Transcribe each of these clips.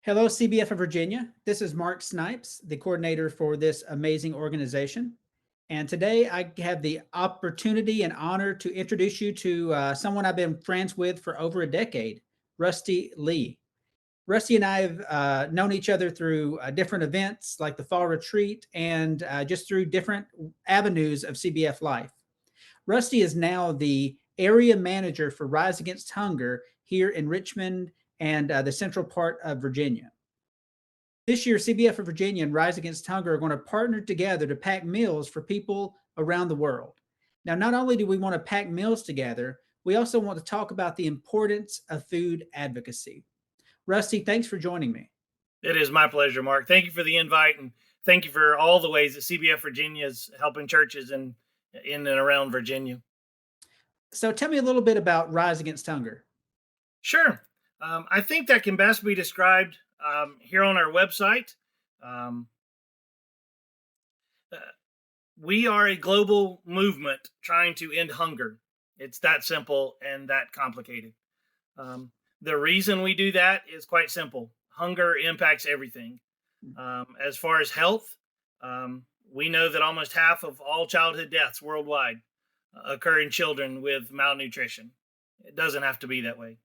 Hello, CBF of Virginia. This is Mark Snipes, the coordinator for this amazing organization. And today I have the opportunity and honor to introduce you to someone I've been friends with for over a decade, Rusty Lee. Rusty and I have known each other through different events like the Fall Retreat and just through different avenues of CBF life. Rusty is now the area manager for Rise Against Hunger here in Richmond and the central part of Virginia. This year, CBF of Virginia and Rise Against Hunger are going to partner together to pack meals for people around the world. Now, not only do we want to pack meals together, we also want to talk about the importance of food advocacy. Rusty, thanks for joining me. It is my pleasure, Mark. Thank you for the invite, and thank you for all the ways that CBF Virginia is helping churches in and around Virginia. So, tell me a little bit about Rise Against Hunger. Sure. I think that can best be described here on our website. Um, uh, we are a global movement trying to end hunger. It's that simple and that complicated. Um, the reason we do that is quite simple. Hunger impacts everything. As far as health, we know that almost half of all childhood deaths worldwide occur in children with malnutrition. It doesn't have to be that way.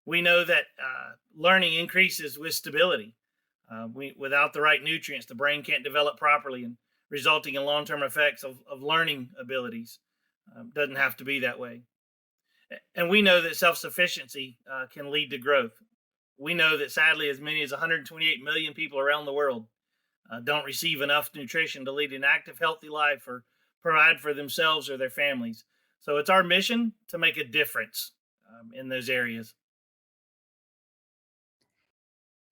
We know that learning increases with stability. Without the right nutrients, the brain can't develop properly, and resulting in long-term effects of learning abilities. Doesn't have to be that way. And we know that self-sufficiency can lead to growth. We know that sadly, as many as 128 million people around the world don't receive enough nutrition to lead an active, healthy life or provide for themselves or their families. So it's our mission to make a difference in those areas.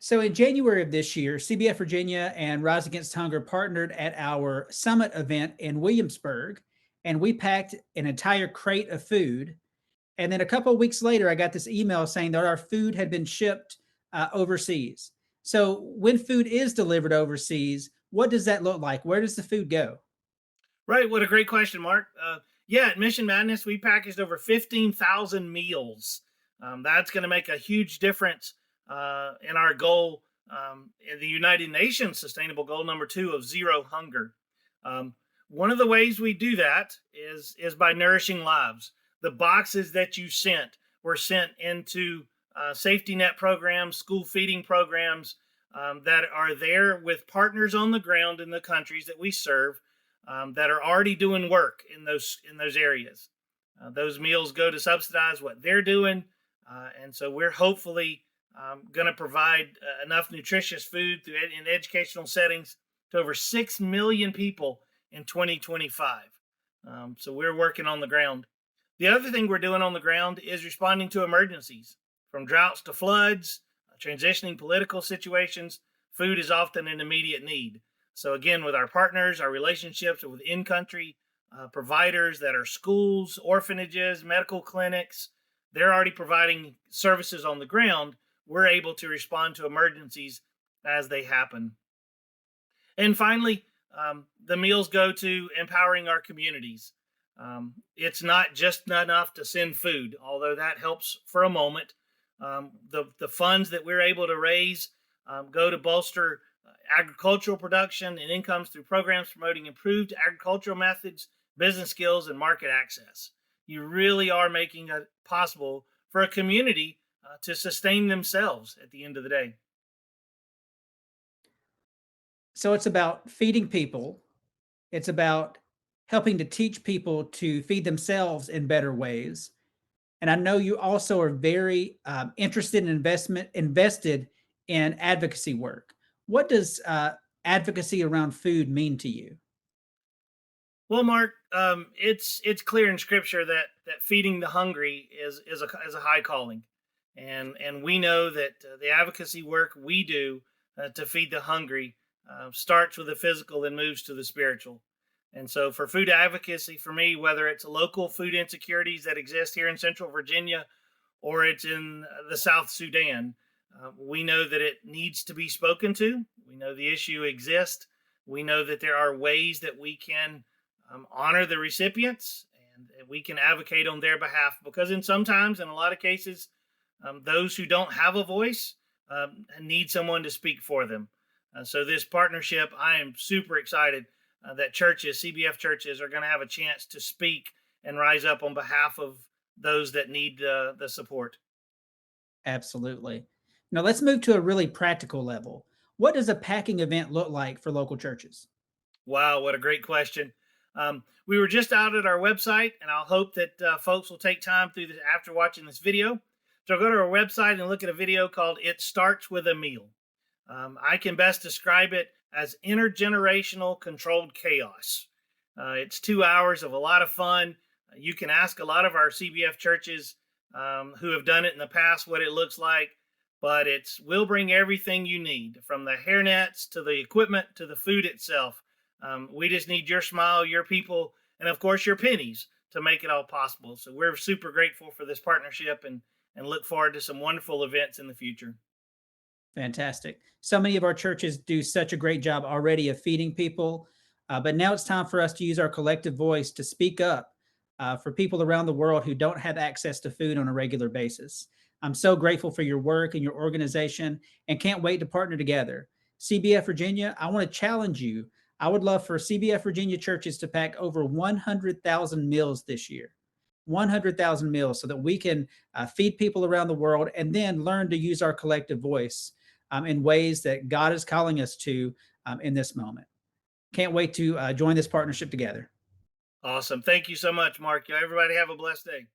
So, in January of this year, CBF Virginia and Rise Against Hunger partnered at our summit event in Williamsburg, and we packed an entire crate of food. And then a couple of weeks later, I got this email saying that our food had been shipped overseas. So, when food is delivered overseas, what does that look like? Where does the food go? Right. What a great question, Mark. Yeah, at Mission Madness, we packaged over 15,000 meals. That's going to make a huge difference in our goal in the United Nations Sustainable Goal number 2 of zero hunger. Um, One of the ways we do that is by nourishing lives. The boxes that you sent were sent into safety net programs, school feeding programs that are there with partners on the ground in the countries that we serve that are already doing work in those areas. Those meals go to subsidize what they're doing, and so we're hopefully going to provide enough nutritious food in educational settings to over 6 million people in 2025. So we're working on the ground. The other thing we're doing on the ground is responding to emergencies, from droughts to floods, transitioning political situations. Food is often an immediate need. So again, with our partners, our relationships with in-country providers that are schools, orphanages, medical clinics, they're already providing services on the ground. We're able to respond to emergencies as they happen. And finally, the meals go to empowering our communities. It's not just enough to send food, although that helps for a moment. The funds that we're able to raise go to bolster agricultural production and incomes through programs promoting improved agricultural methods, business skills, and market access. You really are making it possible for a community to sustain themselves at the end of the day. So, it's about feeding people, it's about helping to teach people to feed themselves in better ways. And I know you also are very interested in invested in advocacy work. What does advocacy around food mean to you? Well, Mark, it's clear in Scripture that feeding the hungry is a high calling, and we know that the advocacy work we do to feed the hungry starts with the physical and moves to the spiritual. And so, for food advocacy, for me, whether it's local food insecurities that exist here in Central Virginia or it's in the South Sudan, we know that it needs to be spoken to. We know the issue exists. We know that there are ways that we can honor the recipients and we can advocate on their behalf because, in a lot of cases, those who don't have a voice need someone to speak for them. So this partnership, I am super excited that churches, CBF churches, are going to have a chance to speak and rise up on behalf of those that need the support. Absolutely. Now let's move to a really practical level. What does a packing event look like for local churches? Wow, what a great question. We were just out at our website, and I'll hope that folks will take time through this after watching this video. So go to our website and look at a video called It Starts with a Meal. I can best describe it as intergenerational controlled chaos. It's 2 hours of a lot of fun. You can ask a lot of our CBF churches who have done it in the past what it looks like, but we'll bring everything you need from the hairnets to the equipment to the food itself. We just need your smile, your people, and of course your pennies to make it all possible. So we're super grateful for this partnership and look forward to some wonderful events in the future. Fantastic. So many of our churches do such a great job already of feeding people, but now it's time for us to use our collective voice to speak up for people around the world who don't have access to food on a regular basis. I'm so grateful for your work and your organization and can't wait to partner together. CBF Virginia, I want to challenge you. I would love for CBF Virginia churches to pack over 100,000 meals this year. 100,000 meals so that we can feed people around the world and then learn to use our collective voice in ways that God is calling us to in this moment. Can't wait to join this partnership together. Awesome. Thank you so much, Mark. Everybody have a blessed day.